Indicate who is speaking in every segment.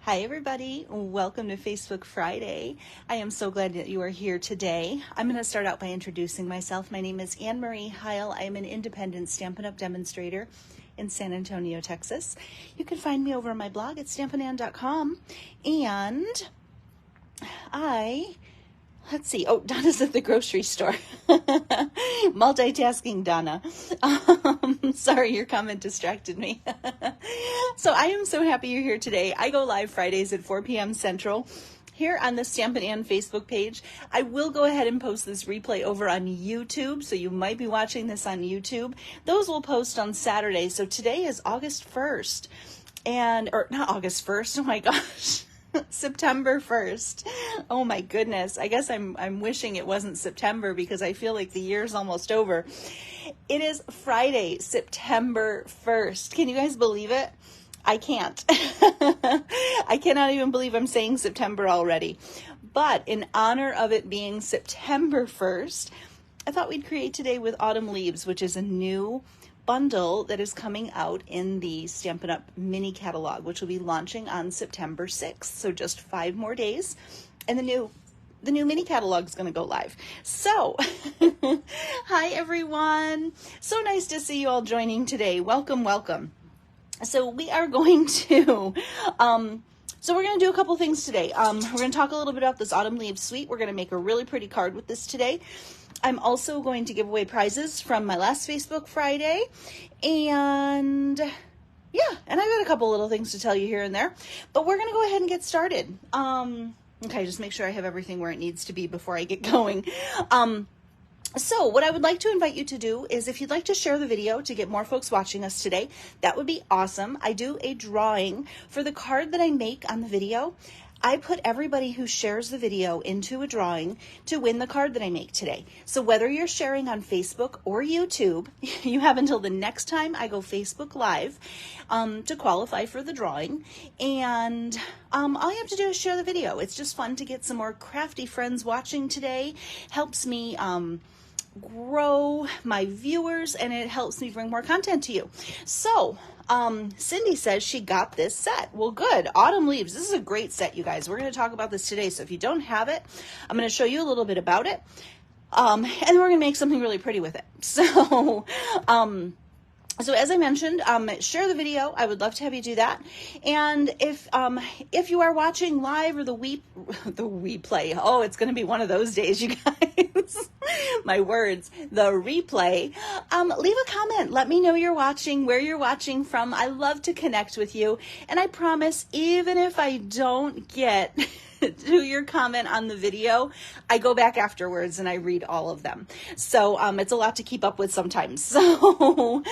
Speaker 1: Hi everybody, welcome to Facebook Friday. I am so glad that you are here today. I'm going to start out by introducing myself. My name is Anne Marie Heil. I am an independent Stampin' Up! Demonstrator in San Antonio, Texas. You can find me over on my blog at stampinan.com. And let's see. Oh, Donna's at the grocery store. Multitasking Donna. Sorry, your comment distracted me. So I am so happy you're here today. I go live Fridays at 4 p.m. Central here on the Stampin' Ann Facebook page. I will go ahead and post this replay over on YouTube, so you might be watching this on YouTube. Those will post on Saturday. So today is August 1st. Or not August 1st, oh my gosh. September 1st. Oh my goodness. I guess I'm wishing it wasn't September because I feel like the year's almost over. It is Friday, September 1st. Can you guys believe it? I can't. I cannot even believe I'm saying September already. But in honor of it being September 1st, I thought we'd create today with Autumn Leaves, which is a new bundle that is coming out in the Stampin' Up! Mini catalog, which will be launching on September 6th. So just 5 more days, and the new mini catalog is going to go live. So, hi everyone. So nice to see you all joining today. Welcome, welcome. So we are going to, we're going to do a couple things today. We're going to talk a little bit about this Autumn Leaves suite. We're going to make a really pretty card with this today. I'm also going to give away prizes from my last Facebook Friday, and yeah, and I got a couple little things to tell you here and there, but we're going to go ahead and get started. Okay, just make sure I have everything where it needs to be before I get going. So what I would like to invite you to do is, if you'd like to share the video to get more folks watching us today, that would be awesome. I do a drawing for the card that I make on the video. I put everybody who shares the video into a drawing to win the card that I make today. So whether you're sharing on Facebook or YouTube, you have until the next time I go Facebook Live to qualify for the drawing. And all you have to do is share the video. It's just fun to get some more crafty friends watching today. Helps me grow my viewers, and it helps me bring more content to you. So Cindy says she got this set. Well, good. Autumn Leaves. This is a great set, you guys. We're going to talk about this today. So if you don't have it, I'm going to show you a little bit about it. And then we're going to make something really pretty with it. So as I mentioned, share the video. I would love to have you do that. And if you are watching live or the replay, oh, it's going to be one of those days, you guys. My words, the replay. Leave a comment. Let me know you're watching, where you're watching from. I love to connect with you. And I promise, even if I don't get to your comment on the video, I go back afterwards and I read all of them. So it's a lot to keep up with sometimes. So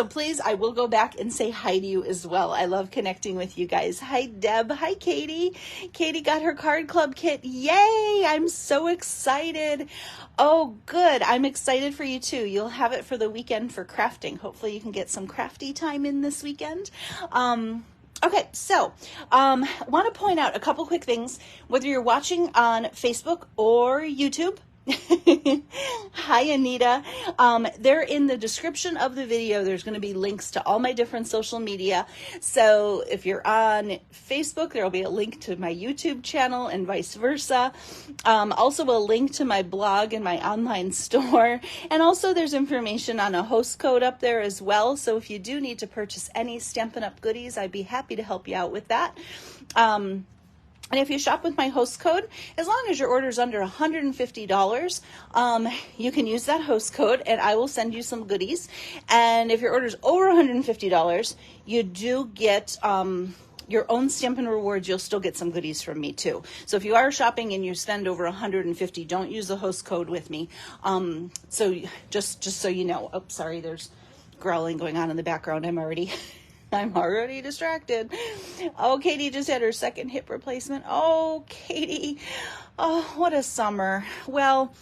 Speaker 1: please, I will go back and say hi to you as well. I love connecting with you guys. Hi, Deb. Hi, Katie. Katie got her card club kit. Yay! I'm so excited. Oh, good. I'm excited for you too. You'll have it for the weekend for crafting. Hopefully you can get some crafty time in this weekend. Okay, so want to point out a couple quick things. Whether you're watching on Facebook or YouTube, hi Anita, they're in the description of the video. There's going to be links to all my different social media. So if you're on Facebook, there will be a link to my YouTube channel and vice versa. Also a link to my blog and my online store. And also there's information on a host code up there as well. So if you do need to purchase any Stampin' Up! Goodies, I'd be happy to help you out with that. And if you shop with my host code, as long as your order is under $150, you can use that host code and I will send you some goodies. And if your order is over $150, you do get your own Stampin' Rewards. You'll still get some goodies from me too. So if you are shopping and you spend over $150, don't use the host code with me. So just so you know. Oh, sorry, there's growling going on in the background. I'm already distracted. Oh, Katie just had her second hip replacement. Oh, Katie. Oh, what a summer. Well,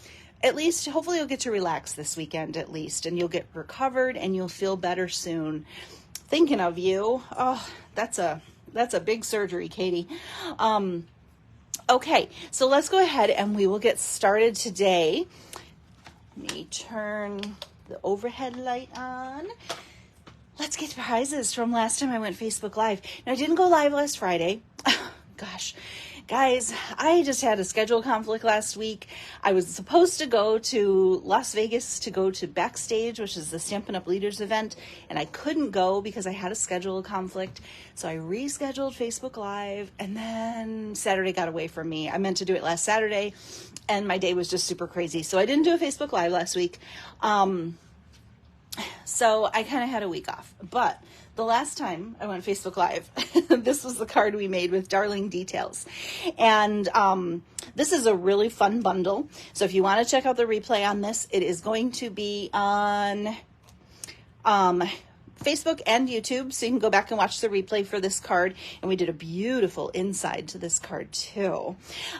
Speaker 1: at least, hopefully you'll get to relax this weekend at least, and you'll get recovered and you'll feel better soon. Thinking of you. Oh, that's a big surgery, Katie. Okay, so let's go ahead and we will get started today. Let me turn the overhead light on. let's get prizes from last time I went Facebook Live. Now, I didn't go live last Friday. Gosh, guys, I just had a schedule conflict last week. I was supposed to go to Las Vegas to go to Backstage, which is the Stampin' Up! Leaders event, and I couldn't go because I had a schedule conflict. So I rescheduled Facebook Live, and then Saturday got away from me. I meant to do it last Saturday, and my day was just super crazy. So I didn't do a Facebook Live last week. So I kind of had a week off, but the last time I went Facebook Live, this was the card we made with Darling Details. And this is a really fun bundle. So if you want to check out the replay on this, it is going to be on Facebook and YouTube, so you can go back and watch the replay for this card. And we did a beautiful inside to this card too.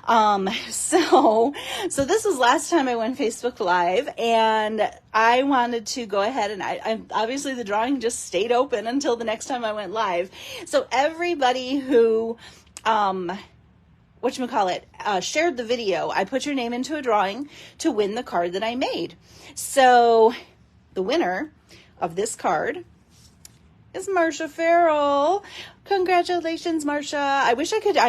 Speaker 1: So this was last time I went Facebook Live, and I wanted to go ahead and I obviously the drawing just stayed open until the next time I went live. So everybody who shared the video, I put your name into a drawing to win the card that I made. So the winner of this card is Marsha Farrell. Congratulations, Marsha. I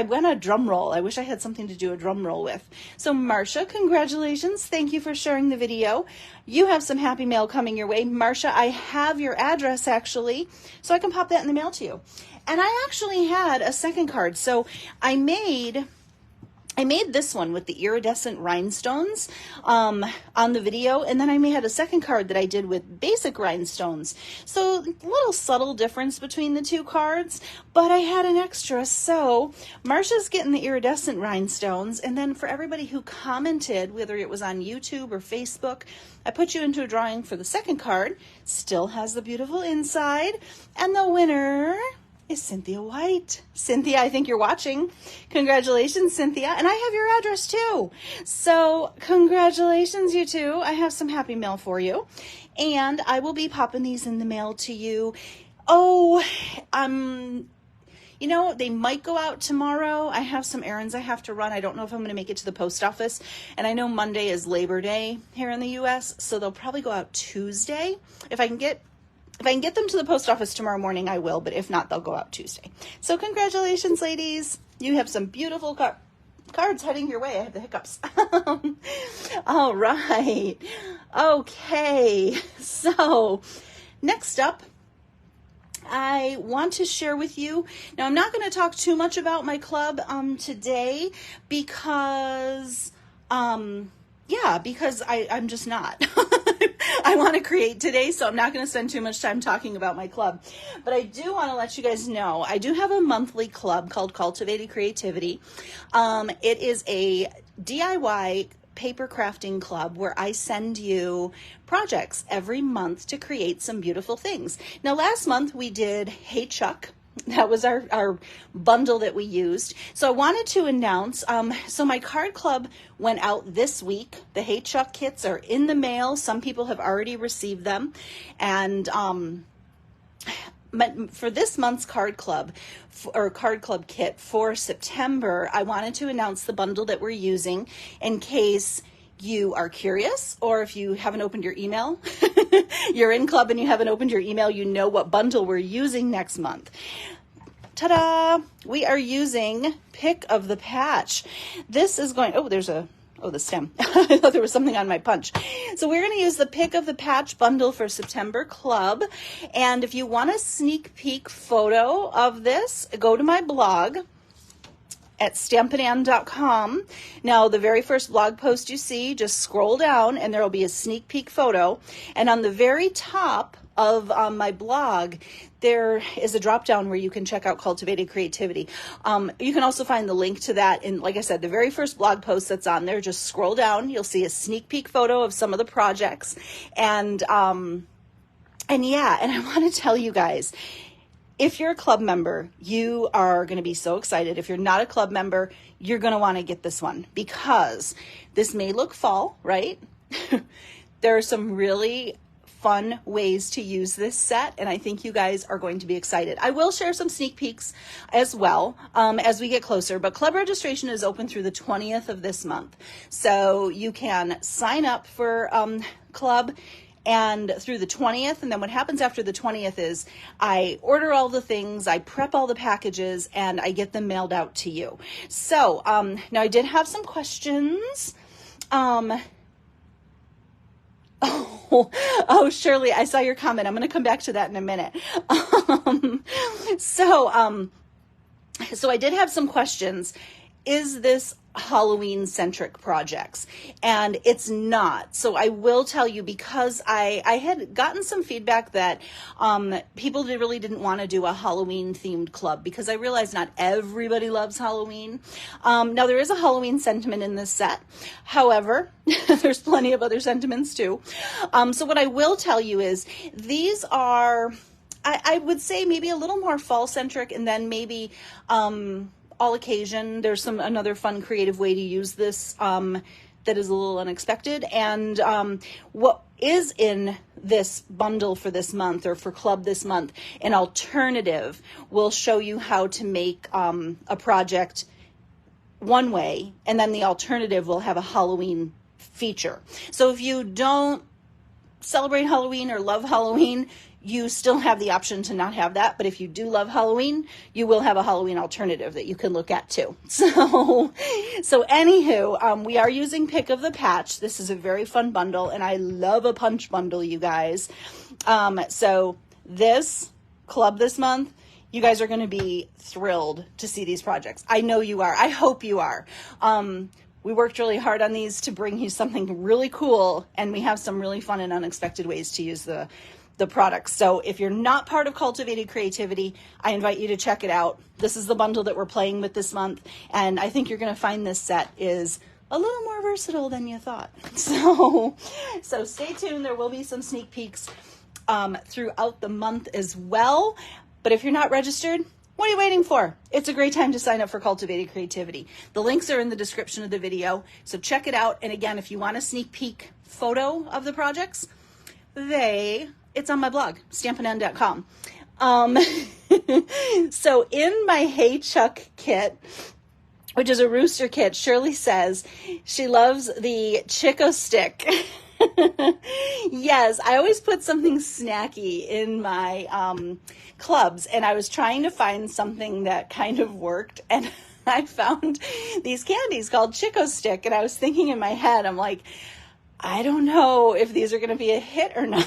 Speaker 1: went a drum roll. I wish I had something to do a drum roll with. So Marsha, congratulations. Thank you for sharing the video. You have some happy mail coming your way. Marsha, I have your address actually, so I can pop that in the mail to you. And I actually had a second card. So I made this one with the iridescent rhinestones on the video, and then I had a second card that I did with basic rhinestones. So a little subtle difference between the two cards, but I had an extra. So Marsha's getting the iridescent rhinestones, and then for everybody who commented, whether it was on YouTube or Facebook, I put you into a drawing for the second card. Still has the beautiful inside, and the winner is Cynthia White. Cynthia, I think you're watching. Congratulations, Cynthia. And I have your address too. So congratulations, you two. I have some happy mail for you. And I will be popping these in the mail to you. They might go out tomorrow. I have some errands I have to run. I don't know if I'm going to make it to the post office. And I know Monday is Labor Day here in the U.S., so they'll probably go out Tuesday. If I can get them to the post office tomorrow morning, I will, but if not, they'll go out Tuesday. So congratulations, ladies. You have some beautiful cards heading your way. I have the hiccups. All right. Okay. So next up, I want to share with you. Now, I'm not going to talk too much about my club today because I'm just not. I want to create today, so I'm not going to spend too much time talking about my club. But I do want to let you guys know, I do have a monthly club called Cultivated Creativity. It is a DIY paper crafting club where I send you projects every month to create some beautiful things. Now, last month we did Hey Chuck. That was our bundle that we used. So I wanted to announce, so my card club went out this week. The Hey Chuck kits are in the mail. Some people have already received them. And for this month's card club kit for September, I wanted to announce the bundle that we're using in case you are curious, or if you haven't opened your email, you're in club and you haven't opened your email, you know what bundle we're using next month. Ta-da! We are using Pick of the Patch. This is going, the stem. I thought there was something on my punch. So we're going to use the Pick of the Patch bundle for September club. And if you want a sneak peek photo of this, go to my blog at stampinann.com. Now, the very first blog post you see, just scroll down and there will be a sneak peek photo. And on the very top of my blog, there is a drop down where you can check out Cultivated Creativity. You can also find the link to that. And like I said, the very first blog post that's on there, just scroll down. You'll see a sneak peek photo of some of the projects. And I want to tell you guys, if you're a club member, you are going to be so excited. If you're not a club member, you're going to want to get this one because this may look fall, right? There are some really fun ways to use this set, and I think you guys are going to be excited. I will share some sneak peeks as well as we get closer, but club registration is open through the 20th of this month. So you can sign up for club and through the 20th. And then what happens after the 20th is I order all the things, I prep all the packages, and I get them mailed out to you. So now I did have some questions. Oh, Shirley, I saw your comment. I'm going to come back to that in a minute. So I did have some questions. Is this Halloween-centric projects? And it's not. So I will tell you, because I had gotten some feedback that people really didn't want to do a Halloween-themed club, because I realized not everybody loves Halloween. Now, there is a Halloween sentiment in this set. However, there's plenty of other sentiments too. So what I will tell you is these are, I would say, maybe a little more fall-centric, and then maybe all occasion. There's another fun creative way to use this that is a little unexpected. And what is in this bundle for this month, or for club this month, an alternative will show you how to make a project one way, and then the alternative will have a Halloween feature. So if you don't celebrate Halloween or love Halloween, you still have the option to not have that. But if you do love Halloween, you will have a Halloween alternative that you can look at too. So anywho, we are using Pick of the Patch. This is a very fun bundle, and I love a punch bundle, you guys. So this club this month, you guys are going to be thrilled to see these projects. I know you are. I hope you are. We worked really hard on these to bring you something really cool, and we have some really fun and unexpected ways to use the products. So if you're not part of Cultivated Creativity, I invite you to check it out. This is the bundle that we're playing with this month, and I think you're going to find this set is a little more versatile than you thought. So stay tuned. There will be some sneak peeks throughout the month as well. But if you're not registered, what are you waiting for? It's a great time to sign up for Cultivated Creativity. The links are in the description of the video, so check it out. And again, if you want a sneak peek photo of the projects, it's on my blog, stampin'on.com. So in my Hey Chuck kit, which is a rooster kit, Shirley says she loves the Chico Stick. Yes, I always put something snacky in my clubs, and I was trying to find something that kind of worked, and I found these candies called Chico Stick, and I was thinking in my head, I'm like, I don't know if these are going to be a hit or not.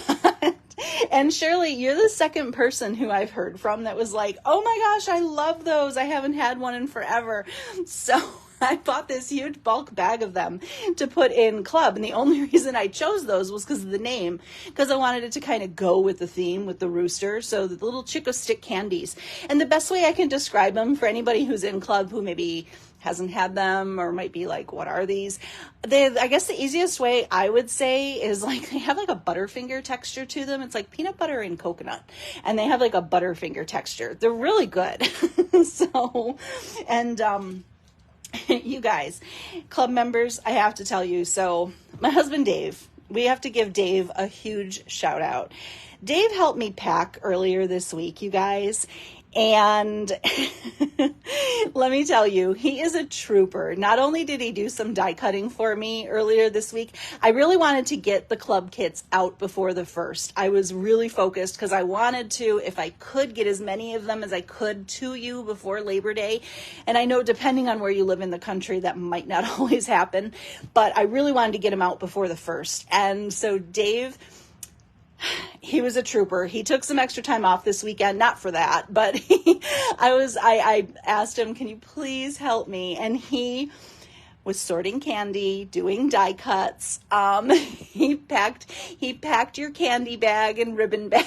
Speaker 1: And Shirley, you're the second person who I've heard from that was like, oh my gosh, I love those. I haven't had one in forever. So I bought this huge bulk bag of them to put in club. And the only reason I chose those was because of the name, because I wanted it to kind of go with the theme with the rooster. So the little Chico Stick candies. And the best way I can describe them for anybody who's in club who maybe hasn't had them or might be like, what are these? I guess the easiest way I would say is like they have like a Butterfinger texture to them. It's like peanut butter and coconut, and they have like a Butterfinger texture. They're really good. You guys, club members, I have to tell you, so my husband Dave, we have to give Dave a huge shout out. Dave helped me pack earlier this week, you guys. And let me tell you, he is a trooper. Not only did he do some die cutting for me earlier this week, I really wanted to get the club kits out before the 1st. I was really focused because I wanted to, if I could, get as many of them as I could to you before Labor Day. And I know depending on where you live in the country, that might not always happen, but I really wanted to get them out before the 1st. And so Dave, he was a trooper. He took some extra time off this weekend, not for that, but I asked him, can you please help me? And he was sorting candy, doing die cuts. He packed your candy bag and ribbon bag.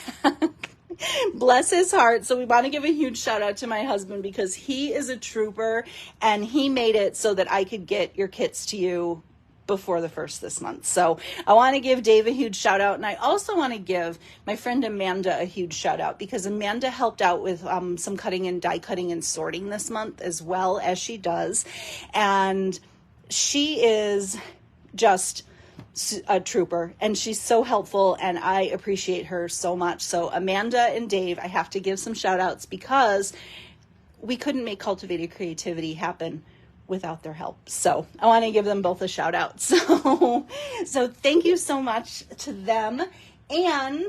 Speaker 1: Bless his heart. So we want to give a huge shout out to my husband because he is a trooper and he made it so that I could get your kits to you before the 1st this month. So I want to give Dave a huge shout out. And I also want to give my friend Amanda a huge shout out because Amanda helped out with some cutting and die cutting and sorting this month as well as she does. And she is just a trooper and she's so helpful and I appreciate her so much. So Amanda and Dave, I have to give some shout outs because we couldn't make Cultivated Creativity happen without their help. So I want to give them both a shout out. So thank you so much to them. And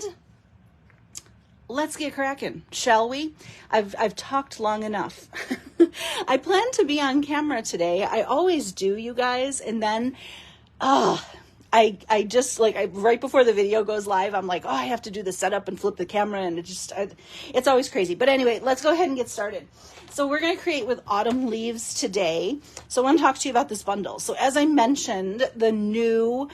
Speaker 1: let's get cracking, shall we? I've talked long enough. I plan to be on camera today. I always do, you guys. And then, I just right before the video goes live, I'm like, oh, I have to do the setup and flip the camera, and it's always crazy. But anyway, let's go ahead and get started. So we're going to create with autumn leaves today. So I want to talk to you about this bundle. So as I mentioned, the new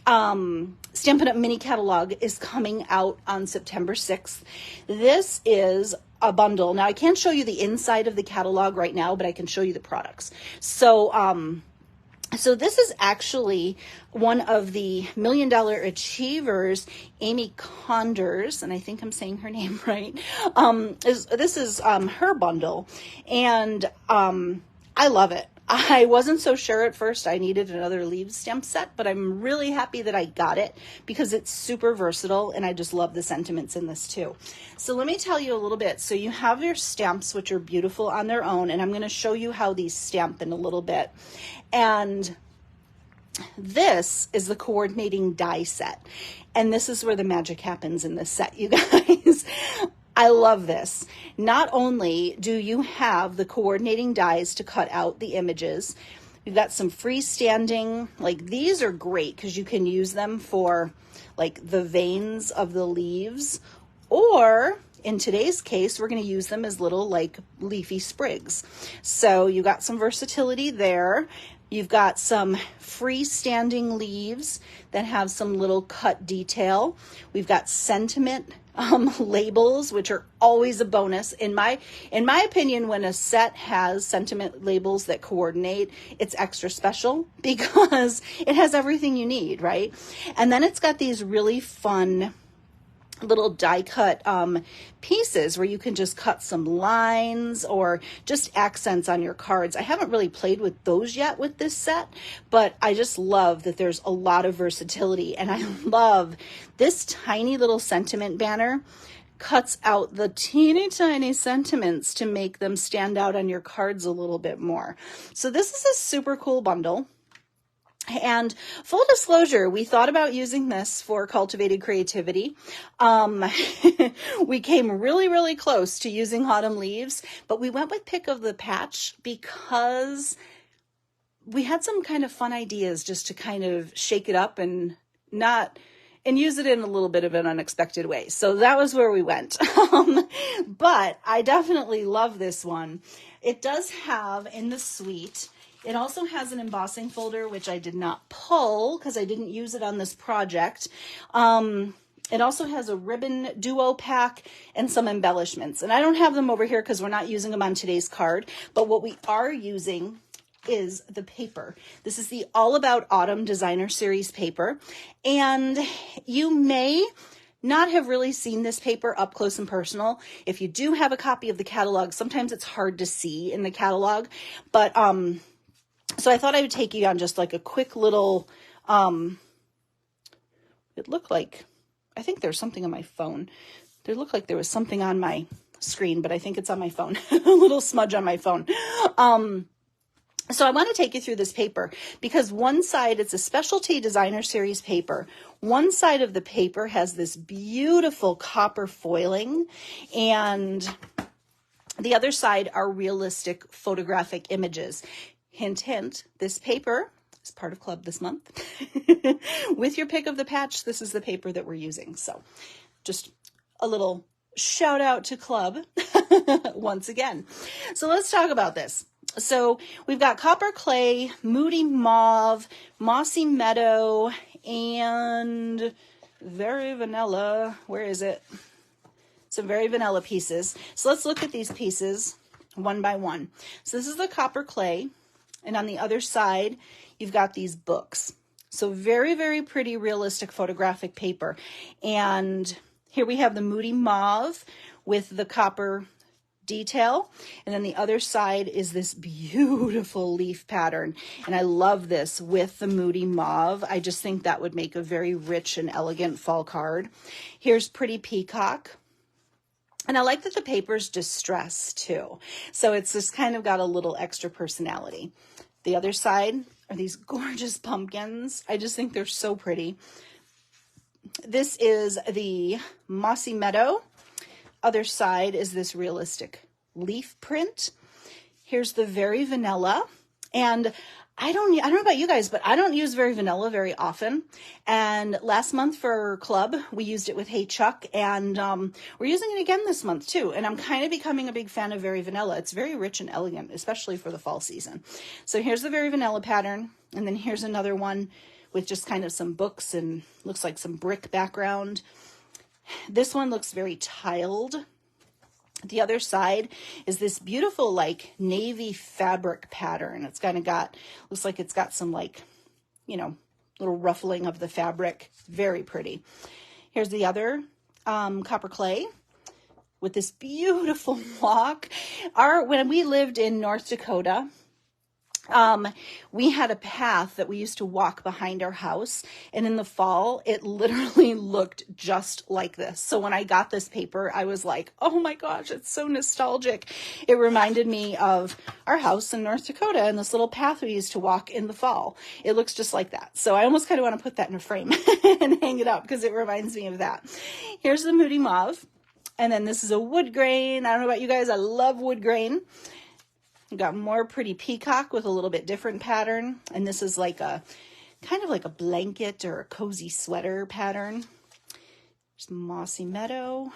Speaker 1: Stampin' Up! Mini catalog is coming out on September 6th. This is a bundle. Now I can't show you the inside of the catalog right now, but I can show you the products. So this is actually one of the $1 Million Achievers, Amy Condors, and I think I'm saying her name right. This is her bundle, and I love it. I wasn't so sure at first I needed another leaves stamp set, but I'm really happy that I got it because it's super versatile, and I just love the sentiments in this too. So let me tell you a little bit. So you have your stamps, which are beautiful on their own, and I'm going to show you how these stamp in a little bit. And this is the coordinating die set, and this is where the magic happens in this set, you guys. I love this. Not only do you have the coordinating dies to cut out the images, you've got some freestanding, like these are great because you can use them for like the veins of the leaves, or in today's case, we're going to use them as little like leafy sprigs. So you got some versatility there. You've got some freestanding leaves that have some little cut detail. We've got sentiment labels, which are always a bonus. In my opinion, when a set has sentiment labels that coordinate, it's extra special because it has everything you need, right? And then it's got these really fun little die cut pieces where you can just cut some lines or just accents on your cards. I haven't really played with those yet with this set, but I just love that there's a lot of versatility, and I love this tiny little sentiment banner cuts out the teeny tiny sentiments to make them stand out on your cards a little bit more. So this is a super cool bundle. And full disclosure, we thought about using this for Cultivated Creativity. We came really, really close to using Autumn Leaves, but we went with Pick of the Patch because we had some kind of fun ideas just to kind of shake it up and use it in a little bit of an unexpected way. So that was where we went. But I definitely love this one. It does have in the suite, it also has an embossing folder, which I did not pull because I didn't use it on this project. It also has a ribbon duo pack and some embellishments. And I don't have them over here because we're not using them on today's card. But what we are using is the paper. This is the All About Autumn Designer Series paper. And you may not have really seen this paper up close and personal. If you do have a copy of the catalog, sometimes it's hard to see in the catalog. But so I thought I would take you on just like a quick little, it looked like, I think there's something on my phone. There looked like there was something on my screen, but I think it's on my phone, a little smudge on my phone. So I want to take you through this paper because one side, it's a specialty designer series paper. One side of the paper has this beautiful copper foiling, and the other side are realistic photographic images. Hint, hint, this paper is part of Club this month. With your Pick of the Patch, this is the paper that we're using. So just a little shout out to Club once again. So let's talk about this. So we've got Copper Clay, Moody Mauve, Mossy Meadow, and Very Vanilla. Where is it? Some Very Vanilla pieces. So let's look at these pieces one by one. So this is the Copper Clay. And on the other side, you've got these books. So very, very pretty realistic photographic paper. And here we have the Moody Mauve with the copper detail. And then the other side is this beautiful leaf pattern. And I love this with the Moody Mauve. I just think that would make a very rich and elegant fall card. Here's Pretty Peacock. And I like that the paper's distressed too. So it's just kind of got a little extra personality. The other side are these gorgeous pumpkins. I just think they're so pretty. this is the Mossy Meadow. Other side is this realistic leaf print. Here's the Very Vanilla. And I don't know about you guys, but I don't use Very Vanilla very often. And last month for club, we used it with Hey Chuck, and we're using it again this month too. And I'm kind of becoming a big fan of Very Vanilla. It's very rich and elegant, especially for the fall season. So here's the Very Vanilla pattern. And then here's another one with just kind of some books and looks like some brick background. This one looks very tiled. The other side is this beautiful like navy fabric pattern. It's kind of got, looks like it's got some like, you know, little ruffling of the fabric. Very pretty. Here's the other copper clay with this beautiful walk. When we lived in North Dakota, we had a path that we used to walk behind our house, and in the fall, it literally looked just like this. So when I got this paper, I was like, oh my gosh, it's so nostalgic. It reminded me of our house in North Dakota and this little path we used to walk in the fall. It looks just like that. So I almost kind of want to put that in a frame and hang it up because it reminds me of that. Here's the Moody Mauve. And then this is a wood grain. I don't know about you guys. I love wood grain. Got more pretty peacock with a little bit different pattern. And this is like a kind of like a blanket or a cozy sweater pattern. There's Mossy Meadow.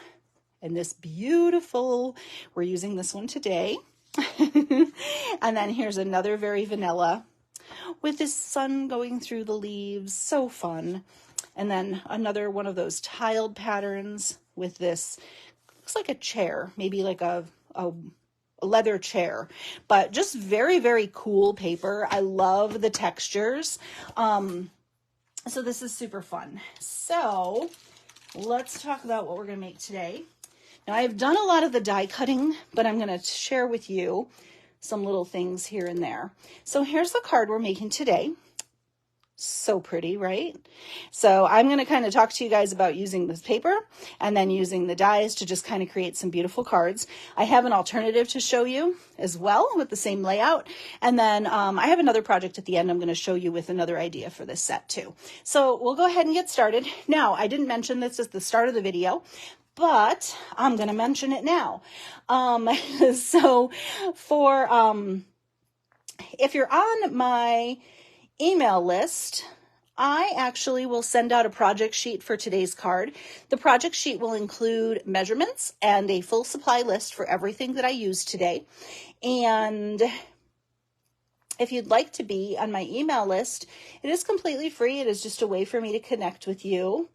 Speaker 1: And this beautiful, we're using this one today. And then here's another Very Vanilla with this sun going through the leaves. So fun. And then another one of those tiled patterns with this, looks like a chair, maybe like a leather chair, but just very, very cool paper. I love the textures. So this is super fun. So let's talk about what we're going to make today. Now I've done a lot of the die cutting, but I'm going to share with you some little things here and there. So here's the card we're making today. So pretty, right? So I'm going to kind of talk to you guys about using this paper and then using the dies to just kind of create some beautiful cards. I have an alternative to show you as well with the same layout. And then I have another project at the end I'm going to show you with another idea for this set too. So we'll go ahead and get started. Now, I didn't mention this at the start of the video, but I'm going to mention it now. So for, if you're on my email list, I actually will send out a project sheet for today's card. The project sheet will include measurements and a full supply list for everything that I used today. And if you'd like to be on my email list, it is completely free. It is just a way for me to connect with you.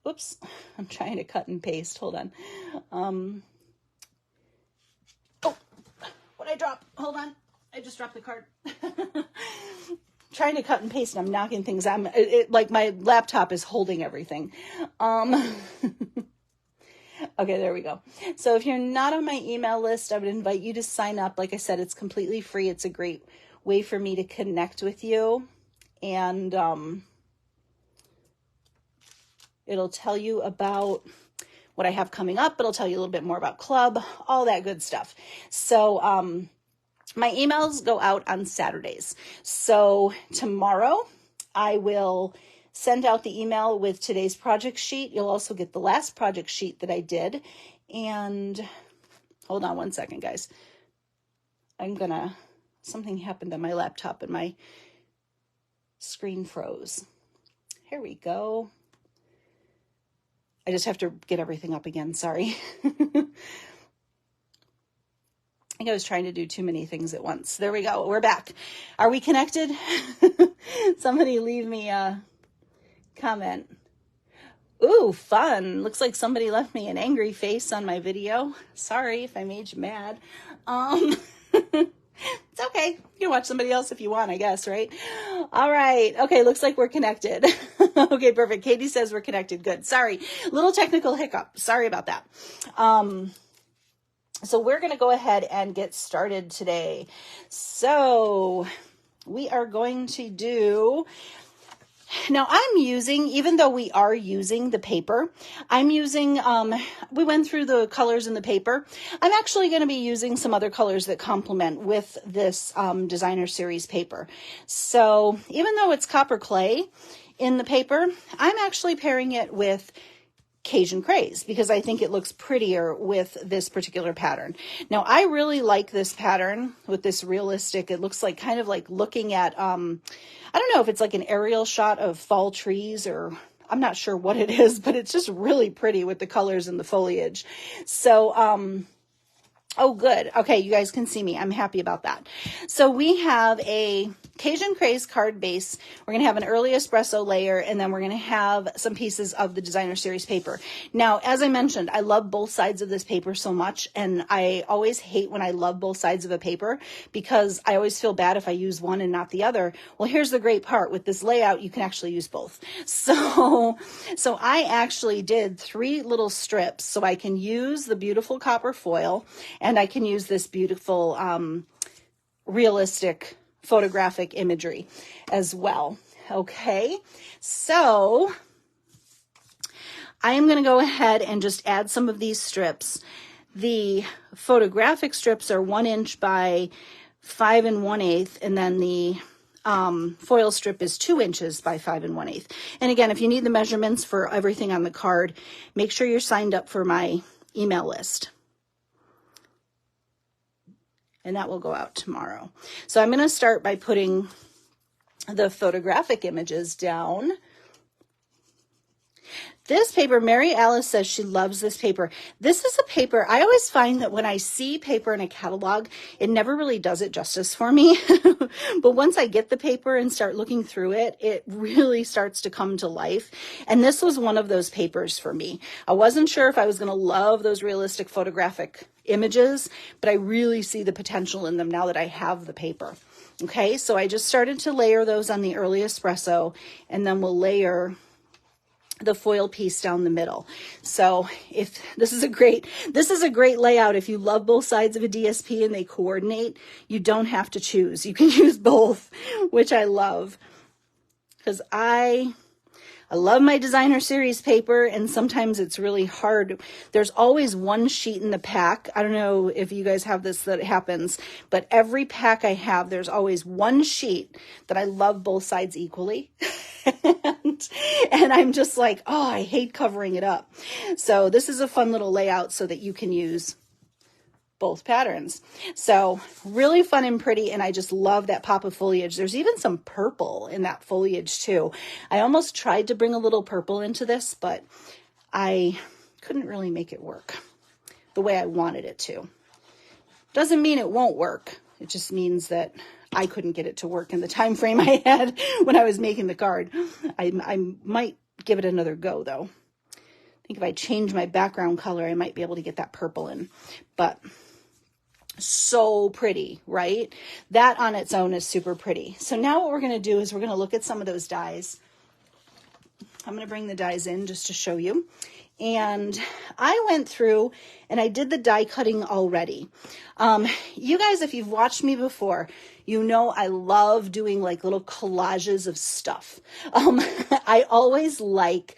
Speaker 1: Whoops, I'm trying to cut and paste. Hold on. Oh, what'd I drop? Hold on. I just dropped the card. Trying to cut and paste and I'm knocking things out. Like my laptop is holding everything. Okay, there we go. So if you're not on my email list, I would invite you to sign up. Like I said, it's completely free. It's a great way for me to connect with you. And it'll tell you about what I have coming up. It'll tell you a little bit more about club, all that good stuff. So, my emails go out on Saturdays. So tomorrow I will send out the email with today's project sheet. You'll also get the last project sheet that I did. And hold on one second, guys. Something happened on my laptop and my screen froze. Here we go. I just have to get everything up again. Sorry. I think I was trying to do too many things at once. There we go. We're back. Are we connected? Somebody leave me a comment. Ooh, fun. Looks like somebody left me an angry face on my video. Sorry if I made you mad. It's okay. You can watch somebody else if you want, I guess, right? All right. Okay, looks like we're connected. Okay, perfect. Katie says we're connected. Good. Sorry. Little technical hiccup. Sorry about that. So we're going to go ahead and get started today. So we are going to do, now I'm using, even though we are using the paper, I'm using, we went through the colors in the paper. I'm actually going to be using some other colors that complement with this designer series paper. So even though it's copper clay, in the paper. I'm actually pairing it with Cajun Craze because I think it looks prettier with this particular pattern. Now, I really like this pattern with this realistic, it looks like kind of like looking at, I don't know if it's like an aerial shot of fall trees, or I'm not sure what it is, but it's just really pretty with the colors and the foliage. So, oh, good. Okay, you guys can see me. I'm happy about that. So we have a Cajun Craze card base. We're going to have an early espresso layer, and then we're going to have some pieces of the designer series paper. Now, as I mentioned, I love both sides of this paper so much, and I always hate when I love both sides of a paper because I always feel bad if I use one and not the other. Well, here's the great part. With this layout, you can actually use both. So I actually did 3 little strips so I can use the beautiful copper foil, and I can use this beautiful realistic photographic imagery as well. Okay, so I am going to go ahead and just add some of these strips. The photographic strips are 1 inch by 5 1/8, and then the foil strip is 2 inches by 5 1/8. And again, if you need the measurements for everything on the card, make sure you're signed up for my email list. And that will go out tomorrow. So I'm going to start by putting the photographic images down. This paper, Mary Alice says she loves this paper. This is a paper, I always find that when I see paper in a catalog, it never really does it justice for me. But once I get the paper and start looking through it, it really starts to come to life. And this was one of those papers for me. I wasn't sure if I was going to love those realistic photographic images, but I really see the potential in them now that I have the paper. Okay, so I just started to layer those on the early espresso, and then we'll layer the foil piece down the middle. So if this is a great layout. If you love both sides of a DSP and they coordinate, you don't have to choose. You can use both, which I love, because I love my designer series paper, and sometimes it's really hard. There's always one sheet in the pack. I don't know if you guys have this, that happens, but every pack I have, there's always one sheet that I love both sides equally. and I'm just like, oh, I hate covering it up. So this is a fun little layout so that you can use both patterns. So really fun and pretty, and I just love that pop of foliage. There's even some purple in that foliage too. I almost tried to bring a little purple into this, but I couldn't really make it work the way I wanted it to. Doesn't mean it won't work. It just means that I couldn't get it to work in the time frame I had when I was making the card. I might give it another go though. I think if I change my background color, I might be able to get that purple in. But so pretty, right? That on its own is super pretty. So now what we're going to do is we're going to look at some of those dies. I'm going to bring the dies in just to show you. And I went through and I did the die cutting already. You guys, if you've watched me before, you know I love doing like little collages of stuff. I always like,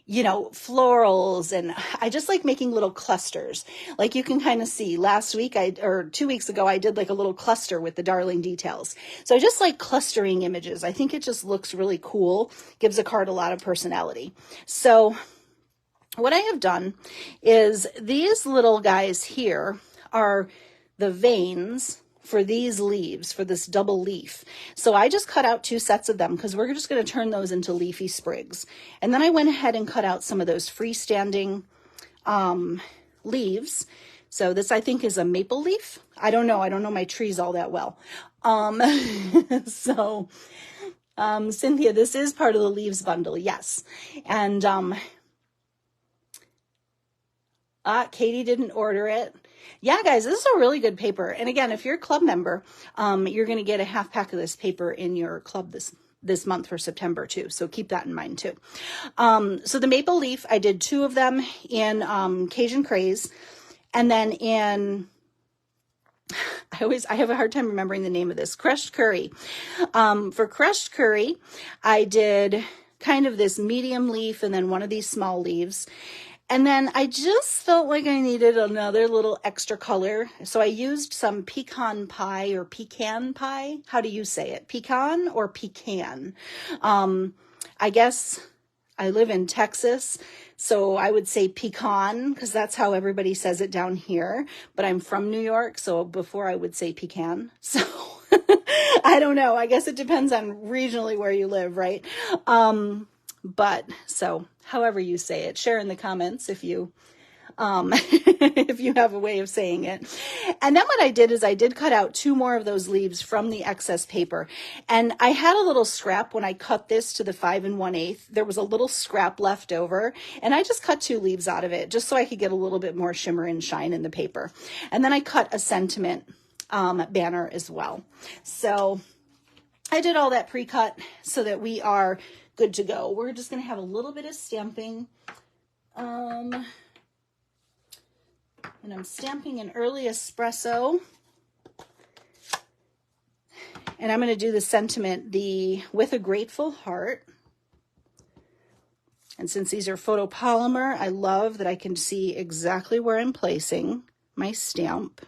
Speaker 1: florals, and I just like making little clusters. Like you can kind of see last week, or 2 weeks ago, I did like a little cluster with the Darling details. So I just like clustering images. I think it just looks really cool, gives a card a lot of personality. So what I have done is these little guys here are the veins for these leaves, for this double leaf. So I just cut out 2 sets of them because we're just going to turn those into leafy sprigs. And then I went ahead and cut out some of those freestanding leaves. So this, I think, is a maple leaf. I don't know my trees all that well. Cynthia, this is part of the leaves bundle. Yes. And Katie didn't order it. Yeah, guys, this is a really good paper. And again, if you're a club member, you're going to get a half pack of this paper in your club this month for September too. So keep that in mind too. So the maple leaf, I did 2 of them in Cajun Craze. And then in, I have a hard time remembering the name of this, Crushed Curry. For Crushed Curry, I did kind of this medium leaf and then one of these small leaves. And then I just felt like I needed another little extra color. So I used some pecan pie or pecan pie. How do you say it? Pecan or pecan? I guess I live in Texas, so I would say pecan because that's how everybody says it down here. But I'm from New York, so before I would say pecan. So I don't know. I guess it depends on regionally where you live, right? But so however you say it, share in the comments if you if you have a way of saying it. And then what I did is I did cut out 2 more of those leaves from the excess paper. And I had a little scrap when I cut this to the 5 1/8. There was a little scrap left over, and I just cut 2 leaves out of it just so I could get a little bit more shimmer and shine in the paper. And then I cut a sentiment banner as well. So I did all that pre-cut so that we are good to go. We're just going to have a little bit of stamping. And I'm stamping an early espresso. And I'm going to do the sentiment, with a grateful heart. And since these are photopolymer, I love that I can see exactly where I'm placing my stamp.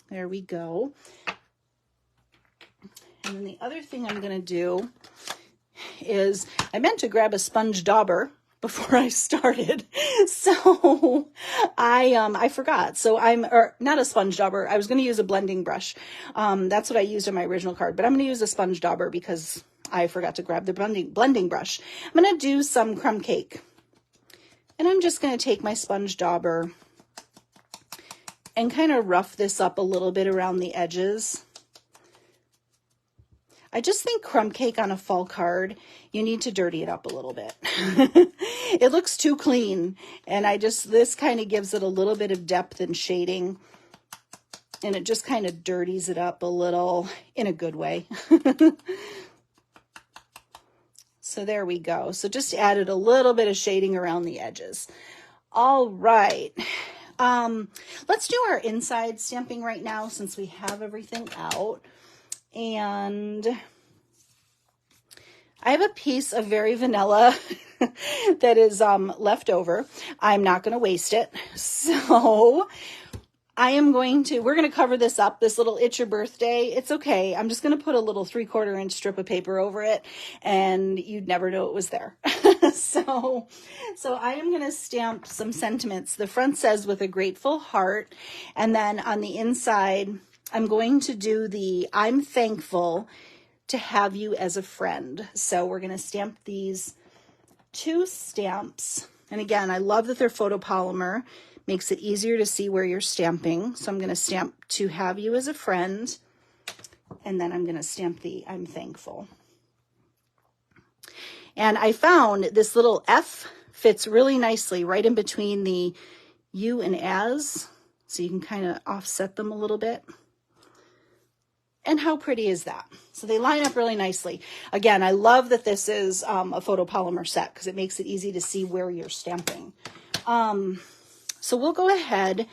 Speaker 1: There we go. And then the other thing I'm going to do is, I meant to grab a sponge dauber before I started. So I forgot. So or not a sponge dauber. I was going to use a blending brush. That's what I used on my original card, but I'm going to use a sponge dauber because I forgot to grab the blending brush. I'm going to do some crumb cake. And I'm just going to take my sponge dauber and kind of rough this up a little bit around the edges. I just think crumb cake on a fall card, you need to dirty it up a little bit. It looks too clean, and this kind of gives it a little bit of depth and shading, and it just kind of dirties it up a little in a good way. So there we go. So just added a little bit of shading around the edges. All right. Let's do our inside stamping right now since we have everything out. And I have a piece of Very Vanilla that is left over. I'm not going to waste it. So we're going to cover this up, this little It's Your Birthday. It's okay. I'm just going to put a little 3/4 inch strip of paper over it, and you'd never know it was there. So I am going to stamp some sentiments. The front says with a grateful heart, and then on the inside, I'm going to do I'm thankful to have you as a friend. So we're going to stamp these 2 stamps. And again, I love that they're photopolymer. Makes it easier to see where you're stamping. So I'm going to stamp to have you as a friend. And then I'm going to stamp the I'm thankful. And I found this little F fits really nicely right in between the you and as. So you can kind of offset them a little bit. And how pretty is that? So they line up really nicely. Again, I love that this is a photopolymer set because it makes it easy to see where you're stamping. So we'll go ahead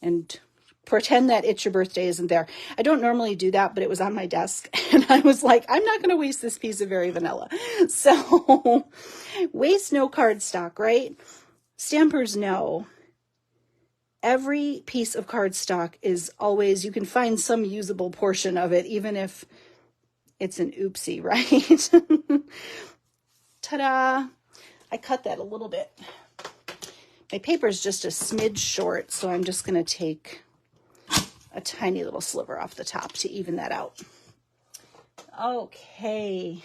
Speaker 1: and pretend that It's Your Birthday isn't there. I don't normally do that, but it was on my desk. And I was like, I'm not going to waste this piece of Very Vanilla. So waste no cardstock, right? Stampers know. Every piece of cardstock is always, you can find some usable portion of it, even if it's an oopsie, right? Ta-da! I cut that a little bit. My paper is just a smidge short, so I'm just going to take a tiny little sliver off the top to even that out. Okay.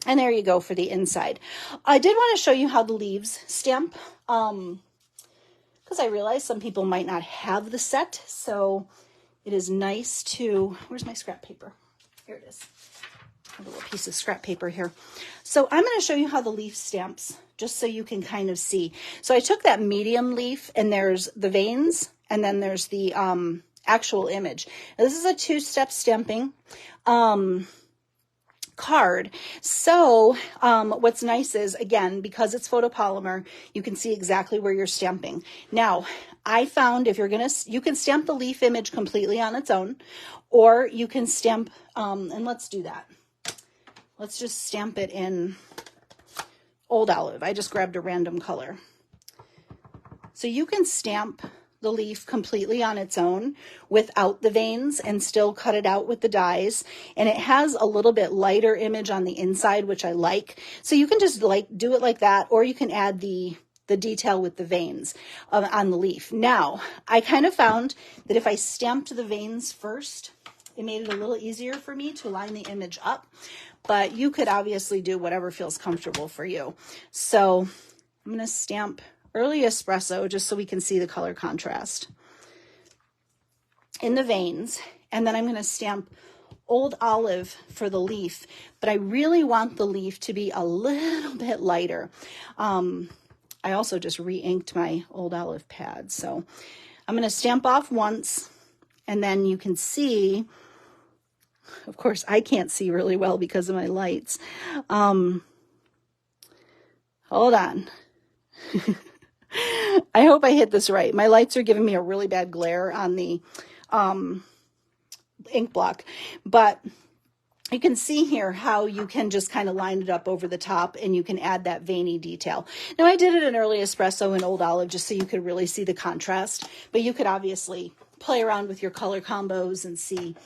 Speaker 1: And there you go for the inside. I did want to show you how the leaves stamp. Because I realize some people might not have the set, so it is nice to, where's my scrap paper? Here it is. I have a little piece of scrap paper here. So I'm going to show you how the leaf stamps, just so you can kind of see. So I took that medium leaf, and there's the veins, and then there's the actual image. Now, this is a 2-step stamping card. So what's nice is, again, because it's photopolymer, you can see exactly where you're stamping. Now, I found if you're going to, you can stamp the leaf image completely on its own, or you can stamp, and let's do that. let's just stamp it in Old Olive. I just grabbed a random color. So you can stamp the leaf completely on its own without the veins and still cut it out with the dies. And it has a little bit lighter image on the inside, which I like. So you can just like do it like that, or you can add the detail with the veins on the leaf. Now, I kind of found that if I stamped the veins first, it made it a little easier for me to line the image up, but you could obviously do whatever feels comfortable for you. So I'm going to stamp Early Espresso just so we can see the color contrast in the veins. And then I'm going to stamp Old Olive for the leaf, but I really want the leaf to be a little bit lighter. I also just re-inked my Old Olive pad. So I'm going to stamp off once, and then you can see, of course, I can't see really well because of my lights. Hold on. I hope I hit this right. My lights are giving me a really bad glare on the ink block, but you can see here how you can just kind of line it up over the top and you can add that veiny detail. Now I did it in Early Espresso and Old Olive just so you could really see the contrast, but you could obviously play around with your color combos and see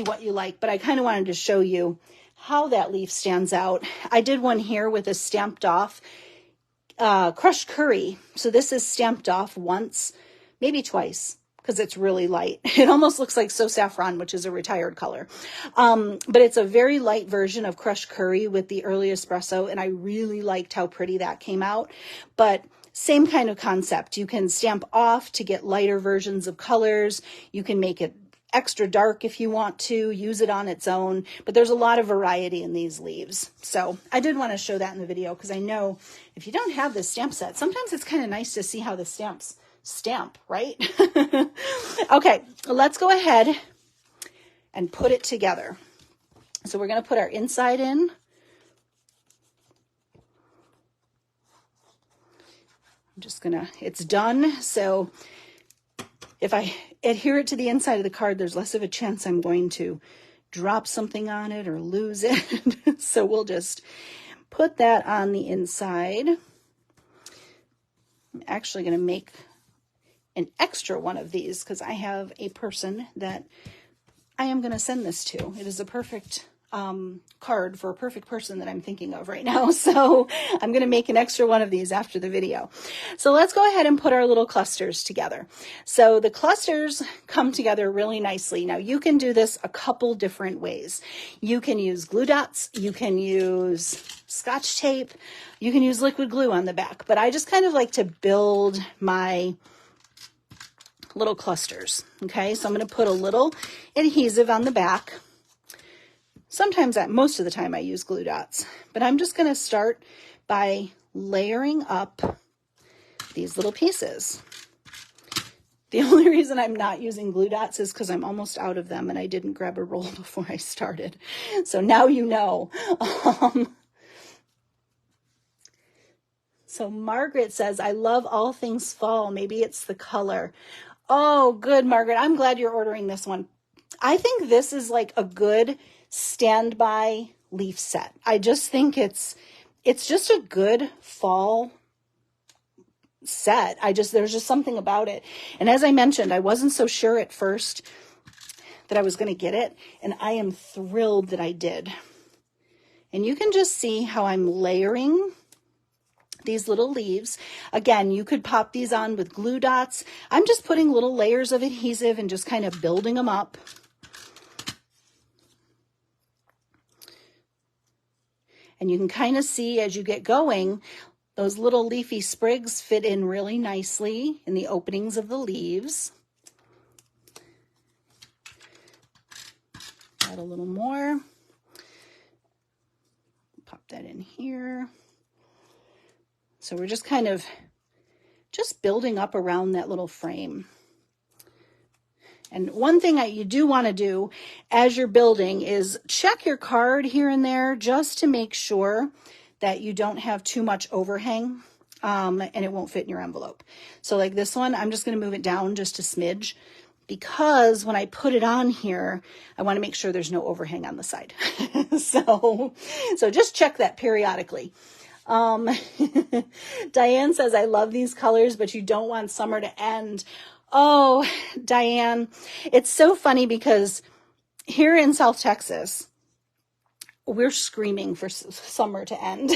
Speaker 1: what you like. But I kind of wanted to show you how that leaf stands out. I did one here with a stamped off crushed curry. So this is stamped off once, maybe twice, because it's really light. It almost looks like So Saffron, which is a retired color. But it's a very light version of crushed curry with the Early Espresso, and I really liked how pretty that came out. But same kind of concept. You can stamp off to get lighter versions of colors. You can make it extra dark if you want to, use it on its own, but there's a lot of variety in these leaves. So I did want to show that in the video because I know if you don't have this stamp set, sometimes it's kind of nice to see how the stamps stamp, right? Okay, let's go ahead and put it together. So we're going to put our inside in. I'm just gonna, it's done. So if I adhere it to the inside of the card, there's less of a chance I'm going to drop something on it or lose it. So we'll just put that on the inside. I'm actually going to make an extra one of these because I have a person that I am going to send this to. It is a perfect card for a perfect person that I'm thinking of right now. So I'm going to make an extra one of these after the video. So let's go ahead and put our little clusters together. So the clusters come together really nicely. Now you can do this a couple different ways. You can use glue dots. You can use Scotch tape. You can use liquid glue on the back, but I just kind of like to build my little clusters. Okay. So I'm going to put a little adhesive on the back. Sometimes, most of the time I use glue dots, but I'm just going to start by layering up these little pieces. The only reason I'm not using glue dots is because I'm almost out of them and I didn't grab a roll before I started. So now you know. So Margaret says, I love all things fall. Maybe it's the color. Oh, good, Margaret. I'm glad you're ordering this one. I think this is like a good standby leaf set. I just think it's just a good fall set. There's just something about it. And as I mentioned, I wasn't so sure at first that I was going to get it, and I am thrilled that I did. And you can just see how I'm layering these little leaves. Again, you could pop these on with glue dots. I'm just putting little layers of adhesive and just kind of building them up. And you can kind of see as you get going, those little leafy sprigs fit in really nicely in the openings of the leaves. Add a little more. Pop that in here. So we're just kind of just building up around that little frame. And one thing you do want to do as you're building is check your card here and there just to make sure that you don't have too much overhang and it won't fit in your envelope. So like this one, I'm just going to move it down just a smidge because when I put it on here, I want to make sure there's no overhang on the side. So just check that periodically. Diane says, I love these colors, but you don't want summer to end. Oh, Diane, it's so funny because here in South Texas, we're screaming for summer to end.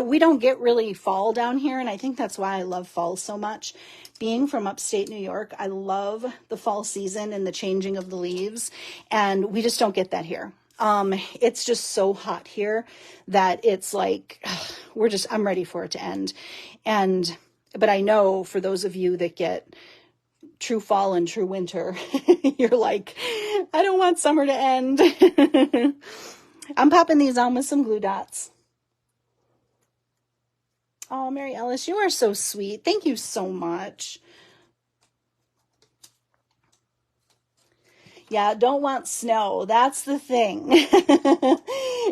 Speaker 1: We don't get really fall down here. And I think that's why I love fall so much. Being from upstate New York, I love the fall season and the changing of the leaves. And we just don't get that here. It's just so hot here that it's like, I'm ready for it to end. But I know for those of you that get true fall and true winter, you're like, I don't want summer to end. I'm popping these on with some glue dots. Oh, Mary Ellis, you are so sweet. Thank you so much. Yeah, don't want snow. That's the thing.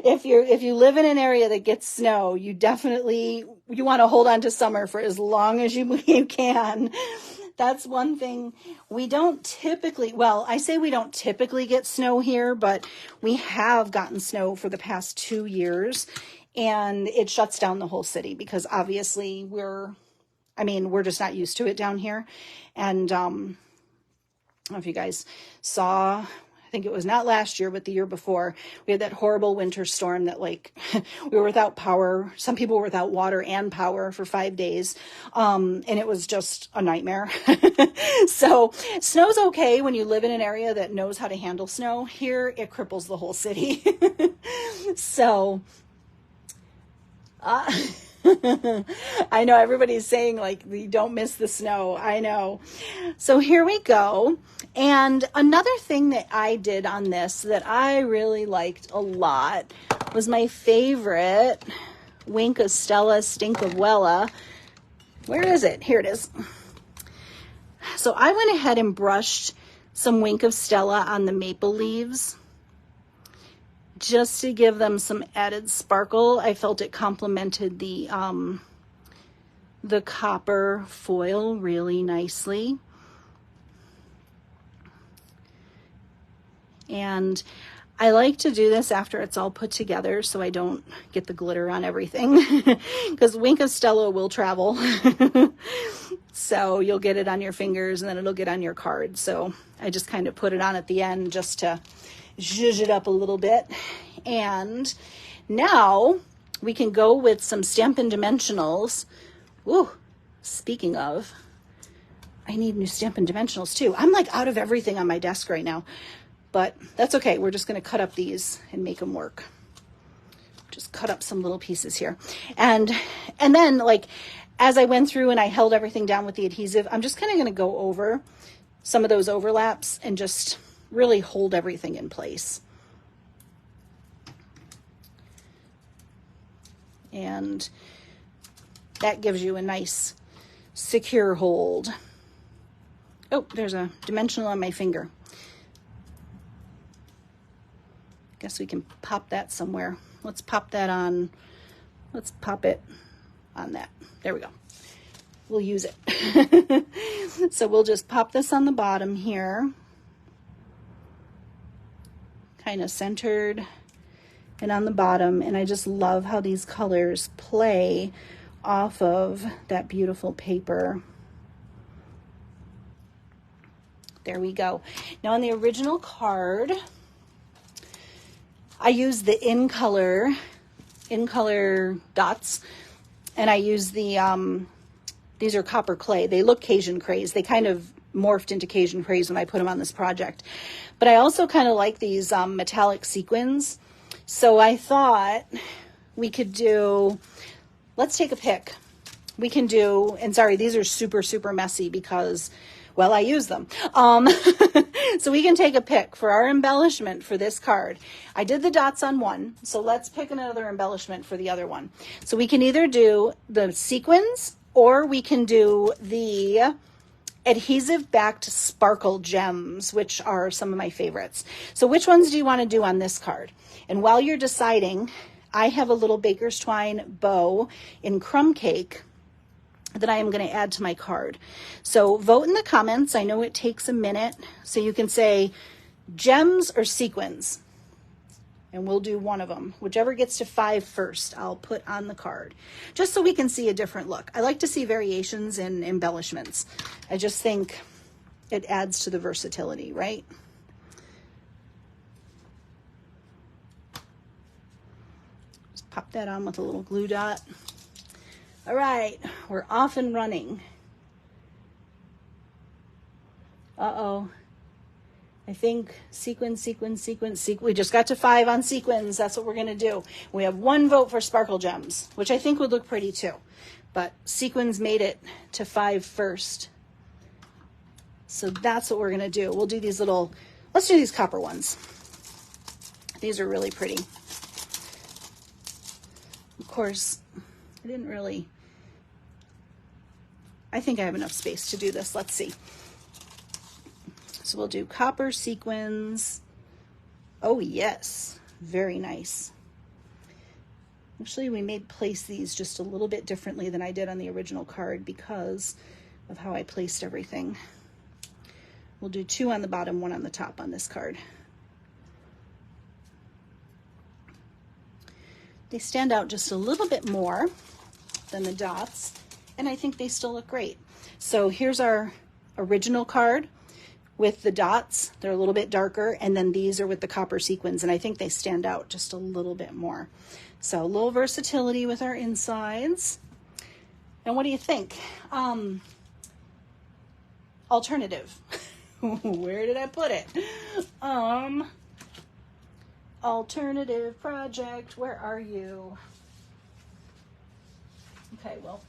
Speaker 1: If you live in an area that gets snow, you want to hold on to summer for as long as you can. That's one thing. We don't typically get snow here, but we have gotten snow for the past 2 years, and it shuts down the whole city because obviously we're just not used to it down here. And I don't know if you guys saw, I think it was not last year, but the year before, we had that horrible winter storm that we were without power. Some people were without water and power for 5 days. And it was just a nightmare. So snow's okay when you live in an area that knows how to handle snow. Here, it cripples the whole city. So, I know everybody's saying we don't miss the snow. I know. So here we go. And another thing that I did on this that I really liked a lot was my favorite Wink of Stella Stink of Wella. Where is it? Here it is. So I went ahead and brushed some Wink of Stella on the maple leaves, just to give them some added sparkle. I felt it complemented the copper foil really nicely. And I like to do this after it's all put together so I don't get the glitter on everything, because Wink of Stella will travel. So you'll get it on your fingers and then it'll get on your card. So I just kind of put it on at the end just to zhuzh it up a little bit. And now we can go with some Stampin' Dimensionals. Ooh, speaking of, I need new Stampin' Dimensionals too. I'm out of everything on my desk right now, but that's okay. We're just going to cut up these and make them work. Just cut up some little pieces here. And then as I went through and I held everything down with the adhesive, I'm just kind of going to go over some of those overlaps and just really hold everything in place. And that gives you a nice secure hold. Oh, there's a dimensional on my finger. Guess we can pop that somewhere. Let's pop that on. Let's pop it on that. There we go. We'll use it. So we'll just pop this on the bottom here. Kind of centered and on the bottom. And I just love how these colors play off of that beautiful paper. There we go. Now on the original card, I use the in color dots, and I use the, these are copper clay. They look Cajun Craze. They kind of morphed into Cajun Craze when I put them on this project. But I also kind of like these metallic sequins. So I thought we could do, let's take a pick. We can do, and sorry, these are super, super messy because, well, I use them. So we can take a pick for our embellishment for this card. I did the dots on one, so let's pick another embellishment for the other one. So we can either do the sequins or we can do the adhesive backed sparkle gems, which are some of my favorites. So which ones do you want to do on this card? And while you're deciding, I have a little baker's twine bow in crumb cake that I am going to add to my card. So vote in the comments. I know it takes a minute. So you can say gems or sequins, and we'll do one of them. Whichever gets to 5 first, I'll put on the card, just so we can see a different look. I like to see variations and embellishments. I just think it adds to the versatility, right? Just pop that on with a little glue dot. All right, we're off and running. Uh-oh. I think sequins. We just got to 5 on sequins. That's what we're going to do. We have 1 vote for sparkle gems, which I think would look pretty too. But sequins made it to 5 first. So that's what we're going to do. We'll do these little, let's do these copper ones. These are really pretty. Of course, I didn't really, I think I have enough space to do this. Let's see. So we'll do copper sequins. Oh yes, very nice. Actually, we may place these just a little bit differently than I did on the original card because of how I placed everything. We'll do 2 on the bottom, 1 on the top on this card. They stand out just a little bit more than the dots, and I think they still look great. So here's our original card with the dots. They're a little bit darker, and then these are with the copper sequins, and I think they stand out just a little bit more. So a little versatility with our insides. And what do you think? Alternative. Where did I put it? Alternative project, where are you? Okay, well,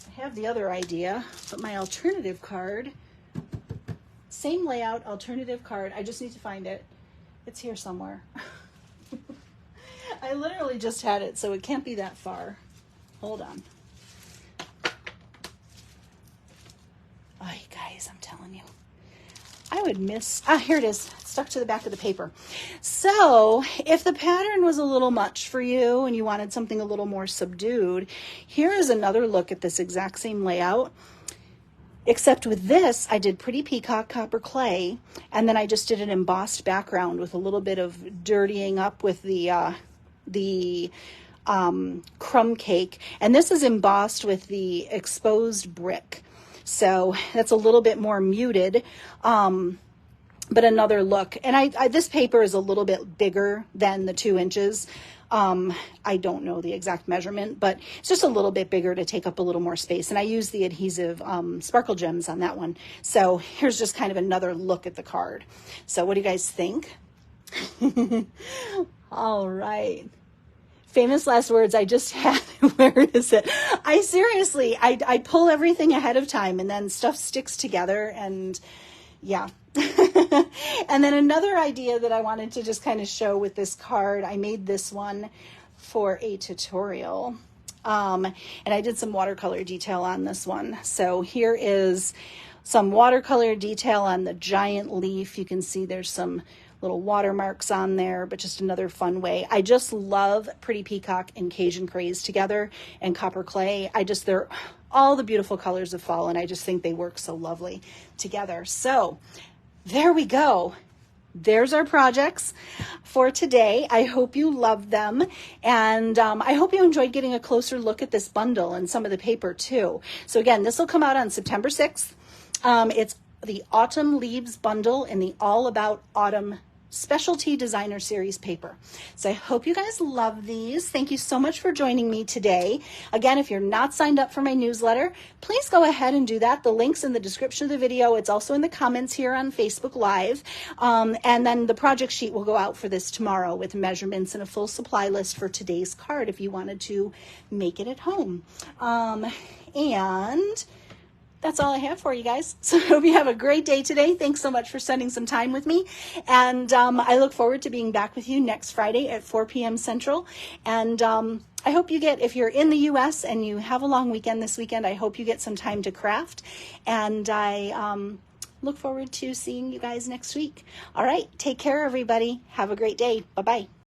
Speaker 1: I have the other idea, but my alternative card, same layout, alternative card. I just need to find it. It's here somewhere. I literally just had it, so it can't be that far. Hold on. Oh, you guys, I'm telling you. I would miss, here it is, stuck to the back of the paper. So if the pattern was a little much for you and you wanted something a little more subdued, here is another look at this exact same layout. Except with this, I did Pretty Peacock copper clay, and then I just did an embossed background with a little bit of dirtying up with the crumb cake. And this is embossed with the exposed brick. So that's a little bit more muted, but another look. And this paper is a little bit bigger than the 2 inches. I don't know the exact measurement, but it's just a little bit bigger to take up a little more space. And I use the adhesive sparkle gems on that one. So here's just kind of another look at the card. So what do you guys think? All right. Famous last words. I just had, where is it? I seriously, I pull everything ahead of time and then stuff sticks together, and yeah. And then another idea that I wanted to just kind of show with this card, I made this one for a tutorial. And I did some watercolor detail on this one. So here is some watercolor detail on the giant leaf. You can see there's some little watermarks on there, but just another fun way. I just love Pretty Peacock and Cajun Craze together, and copper clay. They're all the beautiful colors of fall, and I just think they work so lovely together. So there we go. There's our projects for today. I hope you love them, and I hope you enjoyed getting a closer look at this bundle and some of the paper too. So again, this will come out on September 6th. It's the Autumn Leaves bundle in the All About Autumn Specialty Designer Series paper. So I hope you guys love these. Thank you so much for joining me today. Again, if you're not signed up for my newsletter, please go ahead and do that. The link's in the description of the video. It's also in the comments here on Facebook Live. And then the project sheet will go out for this tomorrow with measurements and a full supply list for today's card if you wanted to make it at home. And that's all I have for you guys. So I hope you have a great day today. Thanks so much for spending some time with me. And I look forward to being back with you next Friday at 4 p.m. Central. And I hope you get, if you're in the U.S. and you have a long weekend this weekend, I hope you get some time to craft. And I look forward to seeing you guys next week. All right. Take care, everybody. Have a great day. Bye-bye.